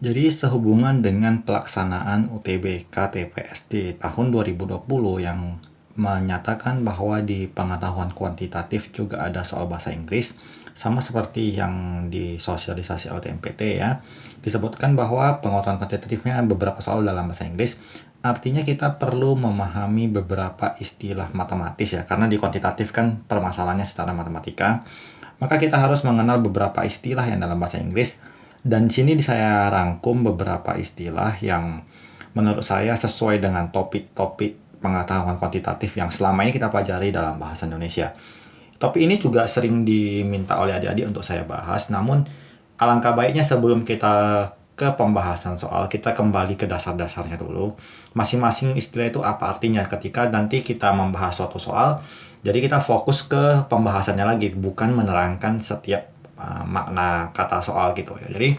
Jadi sehubungan dengan pelaksanaan UTBK TPSD tahun 2020 yang menyatakan bahwa di pengetahuan kuantitatif juga ada soal bahasa Inggris, sama seperti yang di sosialisasi LTMPT ya, disebutkan bahwa pengetahuan kuantitatifnya beberapa soal dalam bahasa Inggris, artinya kita perlu memahami beberapa istilah matematis ya, karena di kuantitatif kan permasalahannya secara matematika, maka kita harus mengenal beberapa istilah yang dalam bahasa Inggris. Dan di sini saya rangkum beberapa istilah yang menurut saya sesuai dengan topik-topik pengetahuan kuantitatif yang selama ini kita pelajari dalam bahasa Indonesia. Topik ini juga sering diminta oleh adik-adik untuk saya bahas, namun alangkah baiknya sebelum kita ke pembahasan soal, kita kembali ke dasar-dasarnya dulu. Masing-masing istilah itu apa artinya ketika nanti kita membahas suatu soal, jadi kita fokus ke pembahasannya lagi, bukan menerangkan setiap makna kata soal gitu ya. Jadi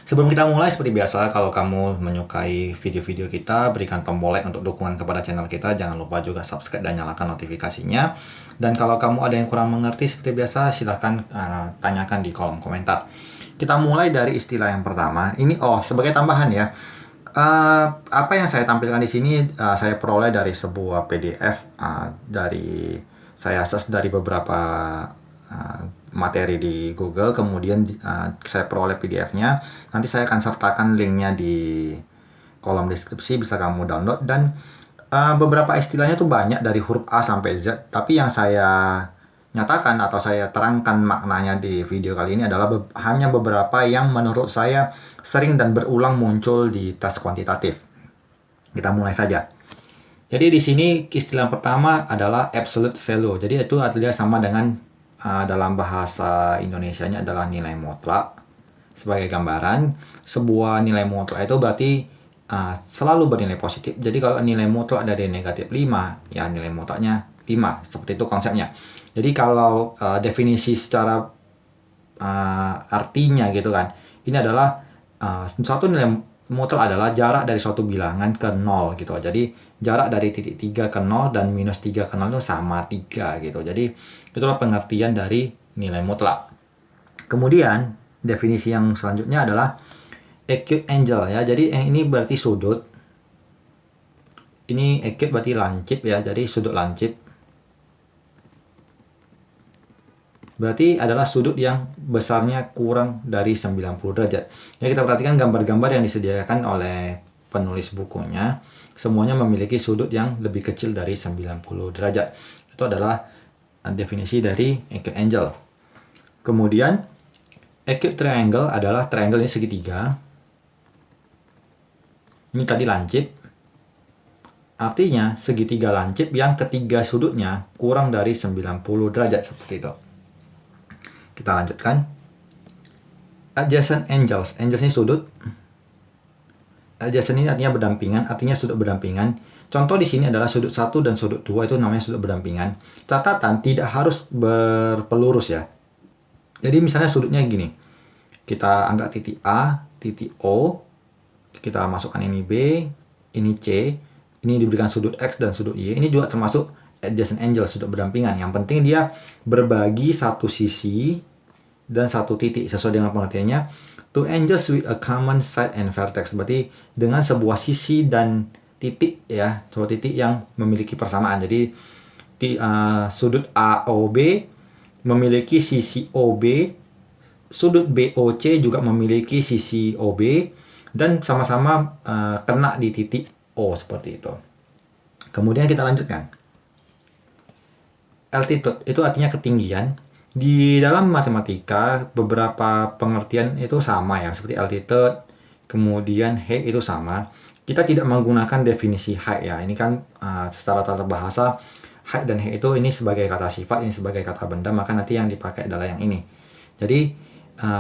sebelum kita mulai, seperti biasa, kalau kamu menyukai video-video kita, berikan tombol like untuk dukungan kepada channel kita. Jangan lupa juga subscribe dan nyalakan notifikasinya. Dan kalau kamu ada yang kurang mengerti, seperti biasa, silahkan tanyakan di kolom komentar. Kita mulai dari istilah yang pertama. Ini, sebagai tambahan ya. Apa yang saya tampilkan di sini, saya peroleh dari sebuah PDF, saya search dari beberapa materi di Google, kemudian saya peroleh PDF-nya. Nanti saya akan sertakan linknya di kolom deskripsi, bisa kamu download. Dan beberapa istilahnya tuh banyak dari huruf A sampai Z, tapi yang saya nyatakan atau saya terangkan maknanya di video kali ini adalah hanya beberapa yang menurut saya sering dan berulang muncul di tes kuantitatif. Kita mulai saja. Jadi di sini istilah pertama adalah absolute value. Jadi itu artinya sama dengan dalam bahasa Indonesianya adalah nilai mutlak. Sebagai gambaran, sebuah nilai mutlak itu berarti selalu bernilai positif. Jadi kalau nilai mutlak dari negatif 5, ya nilai mutlaknya 5. Seperti itu konsepnya. Jadi kalau definisi secara artinya gitu kan, ini adalah suatu nilai mutlak adalah jarak dari suatu bilangan ke 0 gitu. Jadi jarak dari titik 3 ke 0 dan minus 3 ke 0 itu sama 3 gitu. Jadi itulah pengertian dari nilai mutlak. Kemudian definisi yang selanjutnya adalah acute angle ya. Jadi ini berarti sudut. Ini acute berarti lancip ya. Jadi sudut lancip. Berarti adalah sudut yang besarnya kurang dari 90 derajat. Ya, kita perhatikan gambar-gambar yang disediakan oleh penulis bukunya. Semuanya memiliki sudut yang lebih kecil dari 90 derajat. Itu adalah definisi dari acute angle. Kemudian, acute triangle adalah triangle ini segitiga. Ini tadi lancip. Artinya segitiga lancip yang ketiga sudutnya kurang dari 90 derajat seperti itu. Kita lanjutkan. Adjacent angles. Angles ini sudut. Adjacent ini artinya berdampingan, artinya sudut berdampingan. Contoh di sini adalah sudut 1 dan sudut 2 itu namanya sudut berdampingan. Catatan tidak harus berpelurus ya. Jadi misalnya sudutnya gini. Kita anggap titik A, titik O. Kita masukkan ini B, ini C. Ini diberikan sudut X dan sudut Y. Ini juga termasuk adjacent angle, sudut berdampingan. Yang penting dia berbagi satu sisi dan satu titik sesuai dengan pengertiannya. Two angles with a common side and vertex, berarti dengan sebuah sisi dan titik ya, sebuah titik yang memiliki persamaan. Jadi sudut AOB memiliki sisi OB, sudut BOC juga memiliki sisi OB, dan sama-sama kena di titik O seperti itu. Kemudian kita lanjutkan. Altitude itu artinya ketinggian. Di dalam matematika beberapa pengertian itu sama ya, seperti altitude, kemudian height itu sama. Kita tidak menggunakan definisi height ya. Ini kan secara tata bahasa height dan height itu ini sebagai kata sifat, ini sebagai kata benda, maka nanti yang dipakai adalah yang ini. Jadi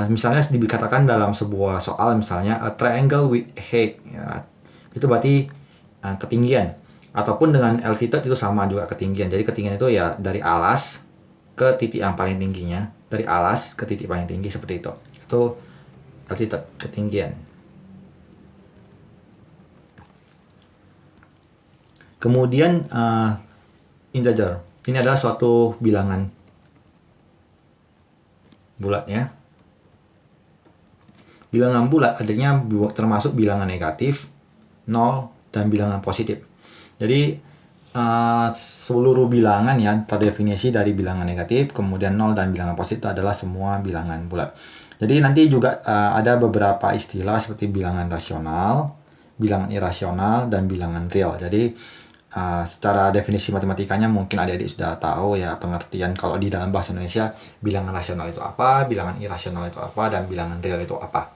misalnya dikatakan dalam sebuah soal misalnya a triangle with height ya, itu berarti ketinggian. Ataupun dengan altitude itu sama juga ketinggian. Jadi ketinggian itu ya dari alas ke titik yang paling tingginya, dari alas ke titik paling tinggi seperti itu. Itu altitude, ketinggian. Kemudian integer. Ini adalah suatu bilangan bulat ya. Bilangan bulat adanya termasuk bilangan negatif, 0, dan bilangan positif. Jadi seluruh bilangan ya terdefinisi dari bilangan negatif, kemudian 0 dan bilangan positif adalah semua bilangan bulat. Jadi nanti juga ada beberapa istilah seperti bilangan rasional, bilangan irasional, dan bilangan real. Jadi secara definisi matematikanya mungkin adik-adik sudah tahu ya pengertian kalau di dalam bahasa Indonesia bilangan rasional itu apa, bilangan irasional itu apa, dan bilangan real itu apa.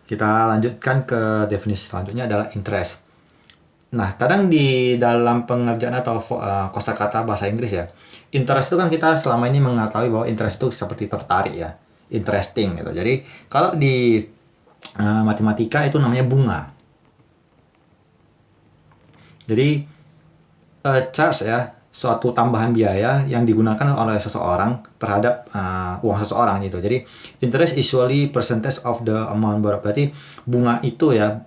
Kita lanjutkan ke definisi selanjutnya adalah interest. Nah, kadang di dalam pengerjaan atau kosakata bahasa Inggris ya, interest itu kan kita selama ini mengetahui bahwa interest itu seperti tertarik ya, interesting gitu. Jadi kalau di matematika itu namanya bunga. Jadi charge ya, suatu tambahan biaya yang digunakan oleh seseorang terhadap uang seseorang gitu. Jadi interest usually percentage of the amount, berarti bunga itu ya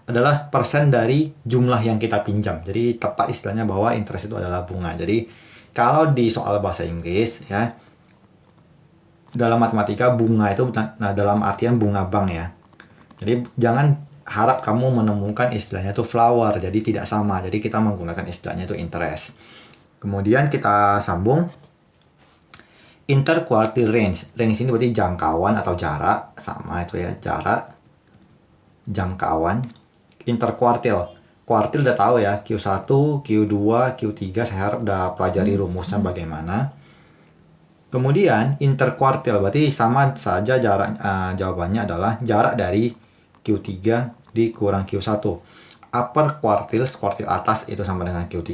adalah persen dari jumlah yang kita pinjam. Jadi tepat istilahnya bahwa interest itu adalah bunga. Jadi kalau di soal bahasa Inggris ya, dalam matematika bunga itu dalam artian bunga bank ya. Jadi jangan harap kamu menemukan istilahnya itu flower, jadi tidak sama. Jadi kita menggunakan istilahnya itu interest. Kemudian kita sambung interquartile range. Range ini berarti jangkauan atau jarak, sama itu ya, jarak, jangkauan. Interquartile, kuartil udah tahu ya, Q1, Q2, Q3, saya harap udah pelajari rumusnya bagaimana. Kemudian interquartile berarti sama saja jarak, jawabannya adalah jarak dari Q3 dikurang Q1. Upper quartile, kuartil atas itu sama dengan Q3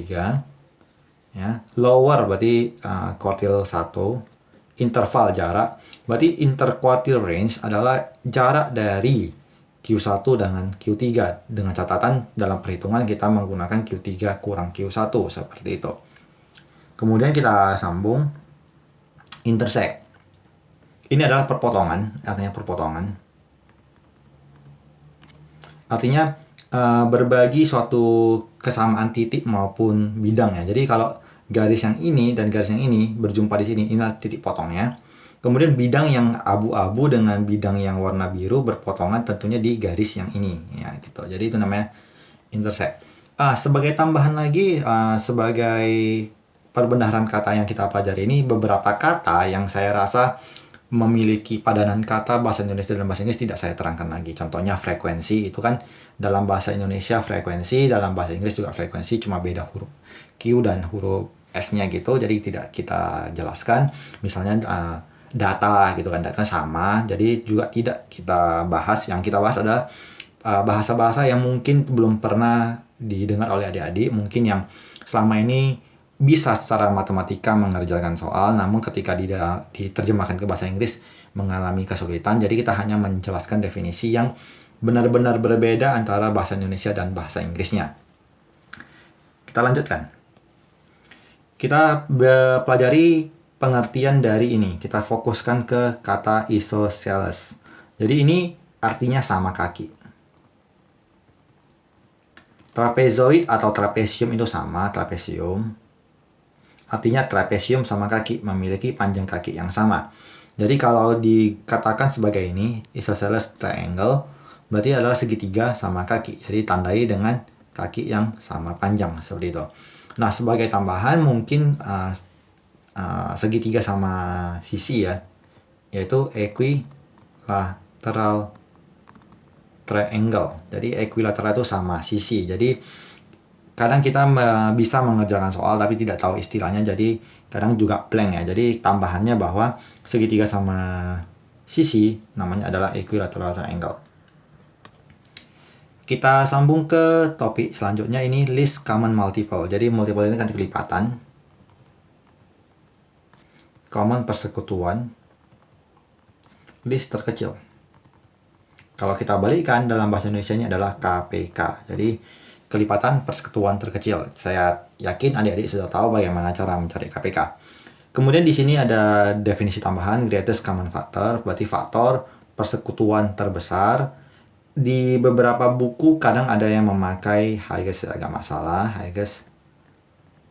ya. Lower berarti kuartil 1. Interval jarak, berarti interquartile range adalah jarak dari Q1 dengan Q3, dengan catatan dalam perhitungan kita menggunakan Q3 kurang Q1 seperti itu. Kemudian kita sambung intersect. Ini adalah perpotongan, artinya perpotongan. Artinya berbagi suatu kesamaan titik maupun bidang ya. Jadi kalau garis yang ini dan garis yang ini berjumpa di sini, inilah titik potongnya. Kemudian bidang yang abu-abu dengan bidang yang warna biru berpotongan tentunya di garis yang ini ya gitu. Jadi itu namanya intersect. Sebagai tambahan lagi, sebagai perbendaharaan kata yang kita pelajari ini, beberapa kata yang saya rasa memiliki padanan kata bahasa Indonesia dan bahasa Inggris tidak saya terangkan lagi. Contohnya frekuensi, itu kan dalam bahasa Indonesia frekuensi, dalam bahasa Inggris juga frekuensi, cuma beda huruf Q dan huruf S-nya gitu, jadi tidak kita jelaskan. Misalnya data gitu kan, data sama, jadi juga tidak kita bahas. Yang kita bahas adalah bahasa-bahasa yang mungkin belum pernah didengar oleh adik-adik, mungkin yang selama ini bisa secara matematika mengerjakan soal, namun ketika diterjemahkan ke bahasa Inggris mengalami kesulitan. Jadi kita hanya menjelaskan definisi yang benar-benar berbeda antara bahasa Indonesia dan bahasa Inggrisnya. Kita lanjutkan. Kita pelajari pengertian dari ini. Kita fokuskan ke kata isosceles. Jadi ini artinya sama kaki. Trapezoid atau trapesium itu sama, trapesium. Artinya trapesium sama kaki, memiliki panjang kaki yang sama. Jadi kalau dikatakan sebagai ini, isosceles triangle, berarti adalah segitiga sama kaki. Jadi tandai dengan kaki yang sama panjang, seperti itu. Nah, sebagai tambahan mungkin segitiga sama sisi ya, yaitu equilateral triangle. Jadi equilateral itu sama sisi. Jadi kadang kita bisa mengerjakan soal tapi tidak tahu istilahnya, jadi kadang juga blank ya. Jadi tambahannya bahwa segitiga sama sisi namanya adalah equilateral triangle. Kita sambung ke topik selanjutnya, ini least common multiple. Jadi multiple ini kan kelipatan. Common persekutuan. Least terkecil. Kalau kita balikkan dalam bahasa Indonesia ini adalah KPK. Jadi kelipatan persekutuan terkecil. Saya yakin adik-adik sudah tahu bagaimana cara mencari KPK. Kemudian di sini ada definisi tambahan, greatest common factor, berarti faktor persekutuan terbesar. Di beberapa buku kadang ada yang memakai highest, agak masalah, highest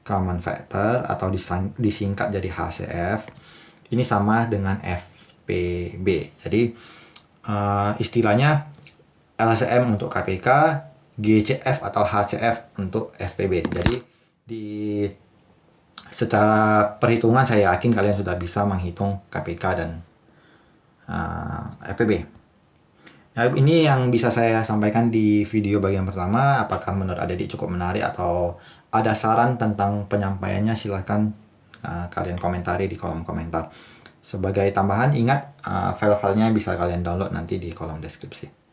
common factor atau disingkat jadi HCF. Ini sama dengan FPB. Jadi istilahnya LCM untuk KPK, GCF atau HCF untuk FPB. Jadi secara perhitungan saya yakin kalian sudah bisa menghitung KPK dan FPB. Nah, ini yang bisa saya sampaikan di video bagian pertama. Apakah menurut adik cukup menarik atau ada saran tentang penyampaiannya, silahkan kalian komentari di kolom komentar. Sebagai tambahan, ingat file-filenya bisa kalian download nanti di kolom deskripsi.